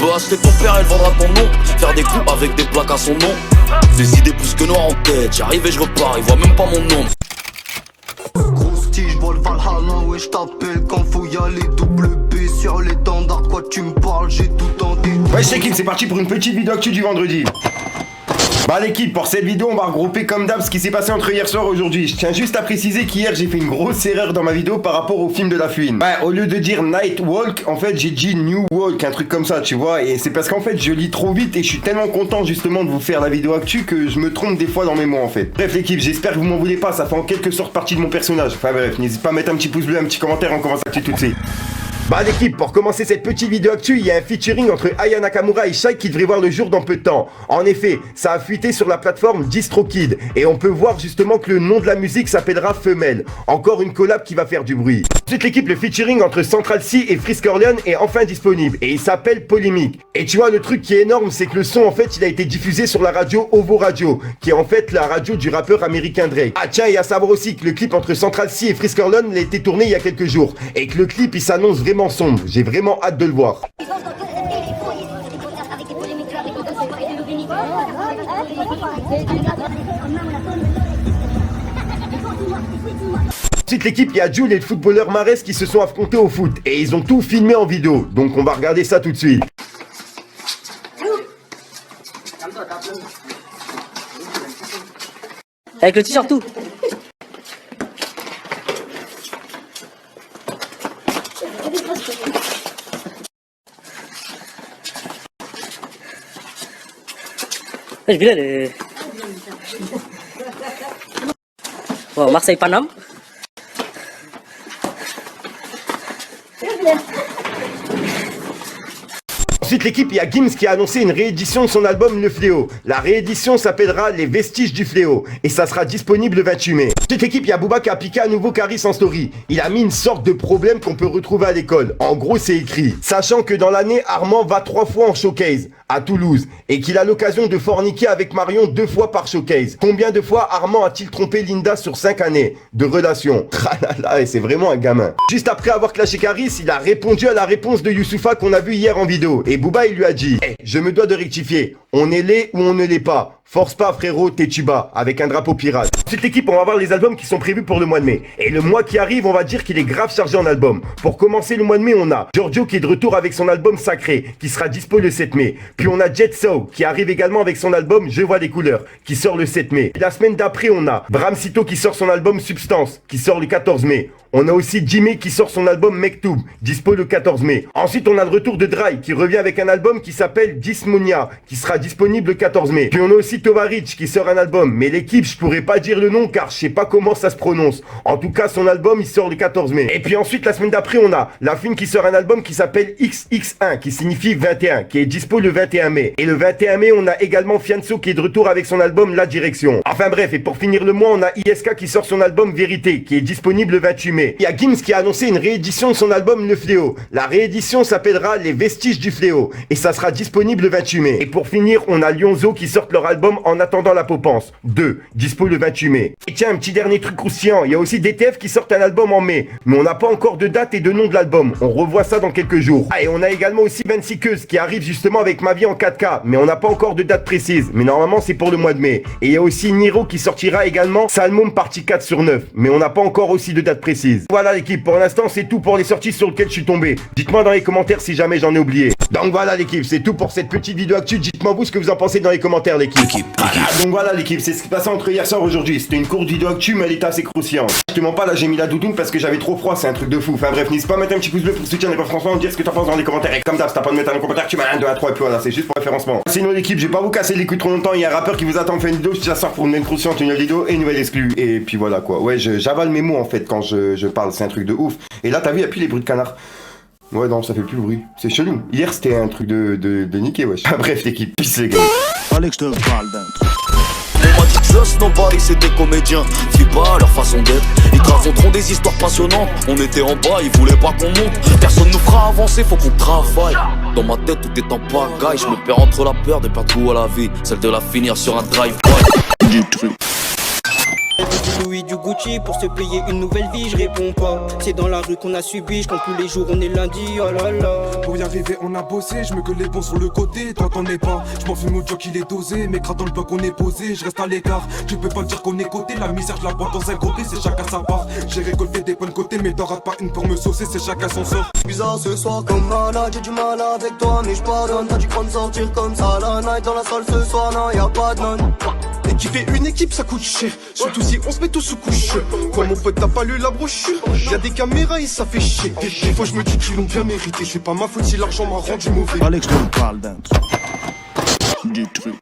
peux acheter ton père, elle vendra ton nom. Faire des coups avec des plaques à son nom. Des idées plus que noires en tête. J'arrive et je repars, ils voient même pas mon nom. Grosse tige, vol Valhalla, ouais j't'appelle quand faut y aller. Double B sur l'étendard, quoi tu me parles, j'ai tout en détail. Ouais l'équipe, c'est parti pour une petite vidéo actu du vendredi. Bah l'équipe, pour cette vidéo on va regrouper comme d'hab ce qui s'est passé entre hier soir et aujourd'hui. Je tiens juste à préciser qu'hier j'ai fait une grosse erreur dans ma vidéo par rapport au film de La Fouine. Ouais, au lieu de dire Night Walk, en fait j'ai dit New Walk, un truc comme ça tu vois. Et c'est parce qu'en fait je lis trop vite et je suis tellement content justement de vous faire la vidéo actu que je me trompe des fois dans mes mots en fait. Bref l'équipe, j'espère que vous m'en voulez pas, ça fait en quelque sorte partie de mon personnage. Enfin bref, n'hésite pas à mettre un petit pouce bleu, un petit commentaire, on commence l'actu tout de suite. Bah l'équipe, pour commencer cette petite vidéo actu, il y a un featuring entre Aya Nakamura et Shai qui devrait voir le jour dans peu de temps. En effet, ça a fuité sur la plateforme DistroKid et on peut voir justement que le nom de la musique s'appellera Femelle. Encore une collab qui va faire du bruit. Ensuite l'équipe, le featuring entre Central C et Frisk Orleans est enfin disponible et il s'appelle Polémique. Et tu vois le truc qui est énorme, c'est que le son en fait il a été diffusé sur la radio Ovo Radio, qui est en fait la radio du rappeur américain Drake. Ah tiens, et à savoir aussi que le clip entre Central C et Frisk Orleans a été tourné il y a quelques jours et que le clip il s'annonce vraiment sombre. J'ai vraiment hâte de le voir. Ensuite l'équipe, il y a Jules et le footballeur Mahrez qui se sont affrontés au foot et ils ont tout filmé en vidéo. Donc on va regarder ça tout de suite. Avec le t-shirt tout. Je vais aller. Bon, Marseille-Paname. Ensuite l'équipe, il y a Gims qui a annoncé une réédition de son album Le Fléau. La réédition s'appellera Les Vestiges du Fléau et ça sera disponible le 28 mai. Ensuite l'équipe, il y a Booba qui a piqué à nouveau Caris en story. Il a mis une sorte de problème qu'on peut retrouver à l'école. En gros c'est écrit: sachant que dans l'année Armand va 3 fois en showcase à Toulouse et qu'il a l'occasion de forniquer avec Marion 2 fois par showcase. Combien de fois Armand a-t-il trompé Linda sur 5 années de relation? Tralala, et c'est vraiment un gamin. Juste après avoir clashé Caris, il a répondu à la réponse de Youssoupha qu'on a vu hier en vidéo. Et Booba il lui a dit: hey, je me dois de rectifier, on est laid ou on ne l'est pas. Force pas frérot, t'es tuba, avec un drapeau pirate. Ensuite l'équipe, on va voir les albums qui sont prévus pour le mois de mai. Et le mois qui arrive, on va dire qu'il est grave chargé en albums. Pour commencer le mois de mai, on a Giorgio qui est de retour avec son album Sacré, qui sera dispo le 7 mai. Puis on a Jet Soul qui arrive également avec son album Je vois les couleurs, qui sort le 7 mai. Et la semaine d'après, on a Bram Sito qui sort son album Substance, qui sort le 14 mai. On a aussi Jimmy qui sort son album Mektoub, dispo le 14 mai. Ensuite, on a le retour de Dry qui revient avec un album qui s'appelle Dysmonia, qui sera disponible le 14 mai. Puis on a aussi Tovarich qui sort un album, mais l'équipe, je pourrais pas dire le nom car je sais pas comment ça se prononce. En tout cas, son album, il sort le 14 mai. Et puis ensuite, la semaine d'après, on a La Fouine qui sort un album qui s'appelle XX1, qui signifie 21, qui est dispo le 21 mai. Et le 21 mai, on a également Fianso qui est de retour avec son album La Direction. Enfin bref, et pour finir le mois, on a ISK qui sort son album Vérité, qui est disponible le 28 mai. Il y a Gims qui a annoncé une réédition de son album Le Fléau. La réédition s'appellera Les Vestiges du Fléau et ça sera disponible le 28 mai. Et pour finir, on a Lyonzo qui sort leur album En attendant la Popance 2, dispo le 28 mai. Et tiens, un petit dernier truc croustillant, il y a aussi DTF qui sort un album en mai, mais on n'a pas encore de date et de nom de l'album. On revoit ça dans quelques jours. Ah, et on a également aussi 26 Keus qui arrive justement avec Ma Vie en 4K, mais on n'a pas encore de date précise, mais normalement c'est pour le mois de mai. Et il y a aussi Niro qui sortira également Salmon partie 4 sur 9, mais on n'a pas encore aussi de date précise. Voilà l'équipe, pour l'instant c'est tout pour les sorties sur lesquelles je suis tombé. Dites-moi dans les commentaires si jamais j'en ai oublié. Donc voilà l'équipe, c'est tout pour cette petite vidéo actu. Dites-moi vous ce que vous en pensez dans les commentaires l'équipe. Donc voilà l'équipe, c'est ce qui s'est passé entre hier soir et aujourd'hui. C'était une courte vidéo actu mais elle était assez croustillante. Je te mens pas, là j'ai mis la doudoune parce que j'avais trop froid, c'est un truc de fou. Enfin bref, n'hésite pas à mettre un petit pouce bleu pour soutenir les pas François, dire ce que t'en penses dans les commentaires. Et comme d'hab, si t'as pas de mettre un commentaire, tu mets 1, 2, 1, 3 et puis voilà, c'est juste pour référencement. Sinon l'équipe, j'ai pas vous casser les couilles trop longtemps, il y a un rappeur qui vous attend faire une vidéo, je te la sors pour une nouvelle croustillante, une nouvelle vidéo et une nouvelle exclue. Et puis voilà quoi, ouais, j'avale mes mots en fait quand je parle, c'est un truc de ouf. Et là t'as vu, il y a plus les bruits de canard. Ouais non, ça fait plus le bruit, c'est chelou. Hier c'était un truc de niquer wesh. Bref l'équipe, peace les gars. Fallait que je te parle d'un truc. On m'a dit que Just Nobody c'est des comédiens. Fie pas à leur façon d'être. Ils te raconteront des histoires passionnantes. On était en bas, ils voulaient pas qu'on monte. Personne nous fera avancer, faut qu'on travaille. Dans ma tête tout est en pagaille. Je me perds entre la peur de perdre goût à la vie, celle de la finir sur un drive-by. Du Louis, du Gucci pour se payer une nouvelle vie, je réponds pas. C'est dans la rue qu'on a subi, je compte plus les jours, on est lundi, oh là là. Pour y arriver on a bossé, je me gueule les bons sur le côté, toi t'en es pas. Je m'en fume au job il est dosé, mes crats dans le bloc on est posé, je reste à l'écart. Tu peux pas dire qu'on est coté, la misère je la bois dans un côté, c'est chacun sa part. J'ai récolté des bonnes côtés, mais t'en rates pas une pour me saucer, c'est chacun son sort. Bizarre ce soir comme malade, j'ai du mal avec toi mais je pardonne. T'as du cran de sortir comme ça la night dans la salle ce soir, non y'a pas de non. Et qui fait une équipe ça coûte cher, surtout si on se met tous sous couche. Quoi mon pote t'as pas lu la brochure, y'a des caméras et ça fait chier. Des fois je me dis qu'ils l'ont bien mérité, c'est pas ma faute si l'argent m'a rendu mauvais. Fallait que je te parle d'un truc. Du truc.